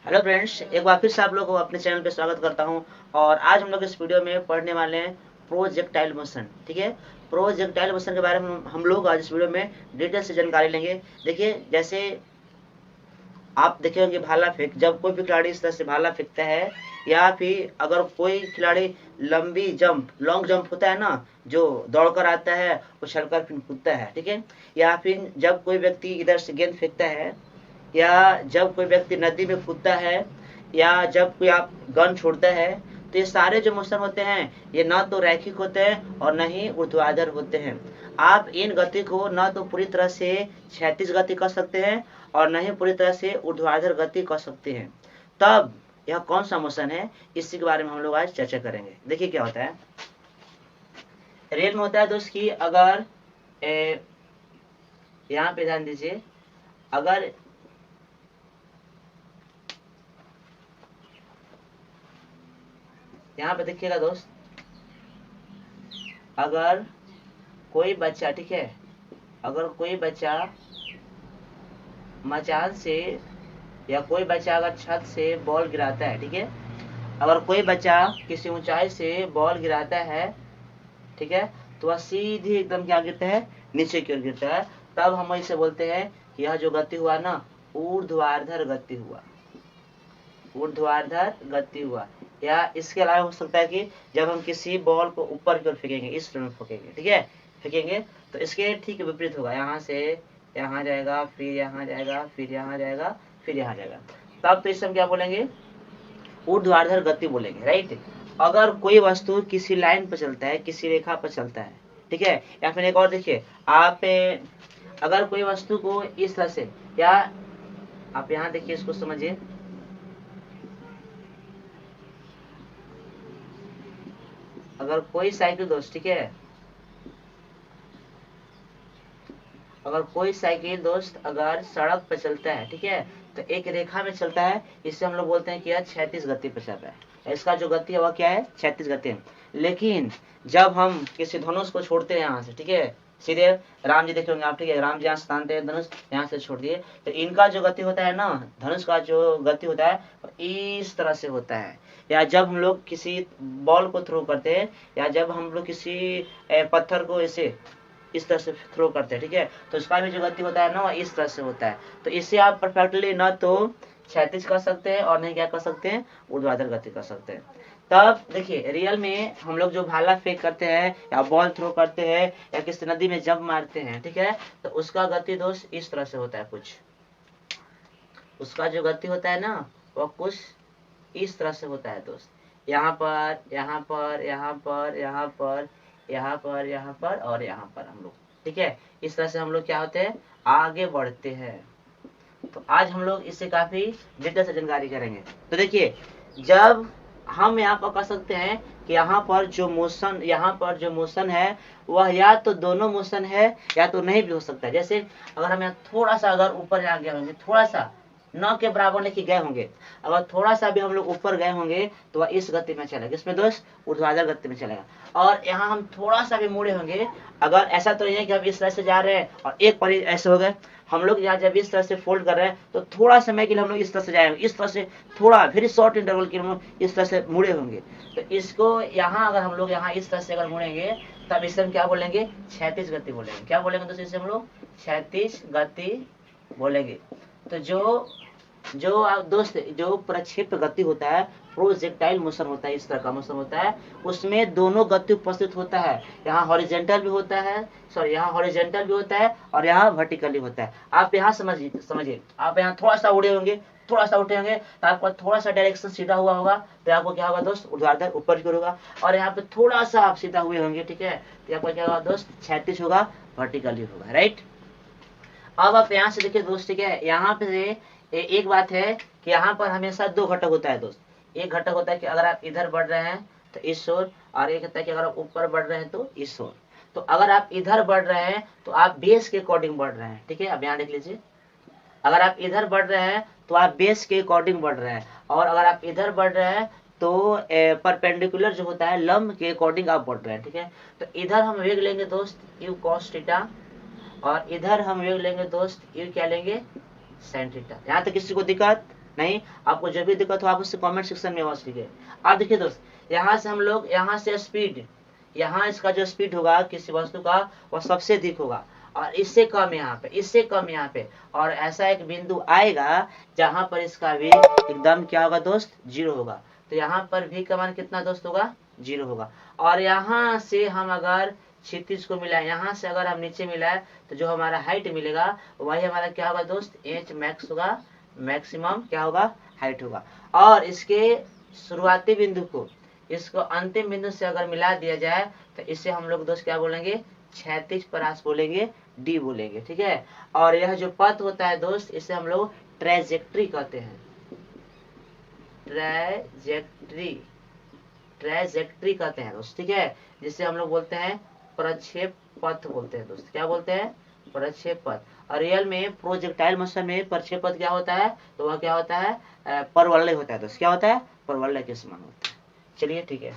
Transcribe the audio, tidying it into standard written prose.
Hello friends, एक बार फिर से आप लोगों को अपने चैनल पे स्वागत करता हूं। और आज हम लोग इस वीडियो में पढ़ने वाले हैं प्रोजेक्टाइल मोशन। ठीक है, प्रोजेक्टाइल मोशन के बारे में हम लोग आज इस वीडियो में डिटेल से जानकारी लेंगे। देखिए, जैसे आप देखे होंगे भाला फेंक, जब कोई भी खिलाड़ी इस तरह से भाला फेंकता है, या फिर अगर कोई खिलाड़ी लंबी जंप लॉन्ग जंप होता है ना, जो दौड़कर आता है उछलकर फिर कूदता है, ठीक है, या फिर जब कोई व्यक्ति इधर से गेंद फेंकता है, या जब कोई व्यक्ति नदी में कूदता है, या जब कोई आप गन छोड़ता है, तो ये सारे जो मोशन होते हैं ये न तो रैखिक होते हैं और न ही ऊर्ध्वाधर होते हैं। आप इन गति को न तो पूरी तरह से क्षैतिज गति कर सकते हैं और न ही पूरी तरह से ऊर्ध्वाधर गति कर सकते हैं। तब यह कौन सा मोशन है, इसी के बारे में हम लोग आज चर्चा करेंगे। देखिए क्या होता है। रेल में होता है दोस्त कि अगर यहाँ पे ध्यान दीजिए, अगर यहाँ पे देखिएगा दोस्त, अगर कोई बच्चा, ठीक है, अगर कोई बच्चा मचान से या कोई बच्चा अगर छत से बॉल गिराता है, ठीक है, अगर कोई बच्चा किसी ऊंचाई से बॉल गिराता है, ठीक है, तो वह सीधी एकदम क्या गिरता है, नीचे की ओर गिरता है। तब हम इसे बोलते हैं कि यह जो गति हुआ ना, ऊर्ध्वाधर गति हुआ, ऊर्ध्वाधर गति हुआ। या इसके अलावा हो सकता है कि जब हम किसी बॉल को ऊपर की ओर फेंकेंगे, इस तरह फेंकेंगे, ठीक है, फेंकेंगे, तो इसके ठीक विपरीत होगा। यहाँ से यहाँ जाएगा, फिर यहाँ जाएगा, फिर यहाँ जाएगा, फिर यहाँ जाएगा। तब तो इसे हम क्या बोलेंगे, ऊर्ध्वाधर गति बोलेंगे, राइट। अगर कोई वस्तु किसी लाइन पर चलता है, किसी रेखा पर चलता है, ठीक है, या फिर एक और देखिए, आप अगर कोई वस्तु को इस तरह से, या आप यहाँ देखिए, इसको समझिए, अगर कोई साइकिल दोस्त, ठीक है, अगर कोई साइकिल दोस्त अगर सड़क पर चलता है, ठीक है, तो एक रेखा में चलता है, इससे हम लोग बोलते हैं कि यह क्षैतिज गति पर चल रहा है। इसका जो गति है वह क्या है, क्षैतिज गति है। लेकिन जब हम किसी धनुष को छोड़ते हैं यहाँ से, ठीक है, सीधे राम जी देखे होंगे आप, ठीक है, राम जी यहाँ से तानते हैं धनुष, यहाँ से छोड़ दिए, तो इनका जो गति होता है ना, धनुष का जो गति होता है इस तरह से होता है। या जब हम लोग किसी बॉल को थ्रो करते हैं, या जब हम लोग किसी पत्थर को ऐसे इस तरह से थ्रो करते हैं, ठीक है, तो इसका भी जो गति होता है ना, वह इस तरह से होता है। तो इससे आप परफेक्टली ना तो क्षैतिज कर सकते हैं और नहीं क्या कर सकते हैं, ऊर्ध्वाधर गति कर सकते हैं। तब देखिए, रियल में हम लोग जो भाला फेंक करते हैं या बॉल थ्रो करते हैं या किसी नदी में जंप मारते हैं, ठीक है, तो उसका गति दोस्त इस तरह से होता है। कुछ उसका जो गति होता है ना, वह कुछ इस तरह से होता है दोस्त। यहाँ पर, यहाँ पर, यहाँ पर, यहाँ पर, यहाँ पर, यहाँ पर और यहाँ पर हम लोग, ठीक है, इस तरह से हम लोग क्या होते हैं, आगे बढ़ते हैं। तो आज हम लोग इससे काफी डिटेल से जानकारी करेंगे। तो देखिए, जब हम यहाँ पर कर सकते हैं कि यहाँ पर जो मोशन, यहाँ पर जो मोशन है वह या तो दोनों मोशन है या तो नहीं भी हो सकता है। जैसे अगर हम यहाँ थोड़ा सा अगर ऊपर जा गए होंगे, थोड़ा सा न के बराबर लेके गए होंगे, अगर थोड़ा सा भी हम लोग ऊपर गए होंगे तो वह इस गति में चलेगा, इसमें दोस्त ऊर्ध्वाधर गति में चलेगा। और यहाँ हम थोड़ा सा भी मुड़े होंगे, अगर ऐसा तो नहीं है कि हम इस तरह से जा रहे हैं और एक पर ऐसे हो गए, हम लोग यहाँ जब इस तरह से फोल्ड कर रहे हैं तो थोड़ा समय के लिए हम लोग इस तरह से जाएंगे, इस तरह से थोड़ा वेरी शॉर्ट इंटरवल के हम लोग इस तरह से मुड़े होंगे। तो इसको यहाँ अगर हम लोग यहाँ इस तरह से अगर मुड़ेंगे, तब इसे हम क्या बोलेंगे, क्षैतिज गति बोलेंगे। क्या बोलेंगे दोस्तों, इसे हम लोग क्षैतिज गति बोलेंगे। तो जो दोस्त जो प्रक्षेप गति होता है, प्रोजेक्टाइल मोशन होता है, इस तरह का मोशन होता है, उसमें दोनों गति उपस्थित होता है। यहाँ हॉरिजॉन्टल भी होता है, सॉरी, यहाँ हॉरिजॉन्टल भी होता है और यहाँ वर्टिकली होता है। आप यहाँ समझिए, आप यहाँ थोड़ा सा उड़े होंगे, थोड़ा सा उठे होंगे, तो आपका थोड़ा सा डायरेक्शन सीधा हुआ होगा, तो आपको क्या होगा दोस्त, ऊर्ध्वाधर ऊपर की ओर होगा। और यहाँ पे थोड़ा सा आप सीधा हुए होंगे, ठीक है, तो आपका क्या होगा दोस्त, क्षैतिज होगा, वर्टिकली होगा, राइट। अब आप यहाँ से देखिए दोस्त, ठीक है, यहाँ पे एक बात है कि यहाँ पर हमेशा दो घटक होता है दोस्त। एक घटक होता है कि अगर आप इधर बढ़ रहे हैं तो इस ओर, और एक होता है कि अगर आप ऊपर बढ़ रहे हैं तो इस ओर। तो अगर आप इधर बढ़ रहे हैं तो आप बेस के अकॉर्डिंग बढ़ रहे हैं, ठीक है, अब यहाँ देख लीजिए, अगर आप इधर बढ़ रहे हैं तो आप बेस के अकॉर्डिंग बढ़ रहे हैं, और अगर आप इधर बढ़ रहे हैं तो परपेंडिकुलर जो होता है, लंब के अकॉर्डिंग आप बढ़ रहे हैं, ठीक है। तो इधर हम वेग लेंगे दोस्त यू कॉस थीटा, और इधर हम वेग लेंगे दोस्त यू क्या लेंगे, साइन थीटा। यहाँ तक किसी को दिक्कत, नहीं, आपको जो भी दिक्कत हो आप उससे कमेंट सेक्शन में अवश्य लिखिए। अब देखिए दोस्त, यहाँ से हम लोग यहाँ से स्पीड, यहाँ इसका जो स्पीड होगा किसी वस्तु का वो सबसे अधिक होगा और इससे कम यहाँ पे, इससे कम यहाँ पे, और ऐसा एक बिंदु आएगा जहां पर इसका भी एकदम क्या होगा दोस्त, 0 होगा। तो यहाँ पर भी का मान कितना दोस्त होगा, 0 होगा। और यहाँ से हम अगर क्षितिज को मिलाए, यहाँ से अगर हम नीचे मिलाए तो जो हमारा हाइट मिलेगा वही हमारा क्या होगा दोस्त, एच मैक्स होगा, मैक्सिमम क्या होगा, हाइट होगा। और इसके शुरुआती बिंदु को इसको अंतिम बिंदु से अगर मिला दिया जाए तो इसे हम लोग दोस्त क्या बोलेंगे, क्षैतिज परास बोलेंगे, डी बोलेंगे, ठीक है। और यह जो पथ होता है दोस्त इसे हम लोग ट्रेजेक्ट्री कहते हैं, ट्रेजेक्ट्री, ट्रेजेक्ट्री कहते हैं दोस्त, ठीक है। जिसे हम लोग बोलते हैं प्रक्षेप पथ बोलते हैं दोस्त, क्या बोलते हैं, प्रक्षेप पथ। और रियल में प्रोजेक्टाइल मोशन में प्रक्षेप पथ क्या होता है, तो वह क्या होता है, परवलय होता है दोस्त, क्या होता है, परवलय के समान होता है। चलिए ठीक है।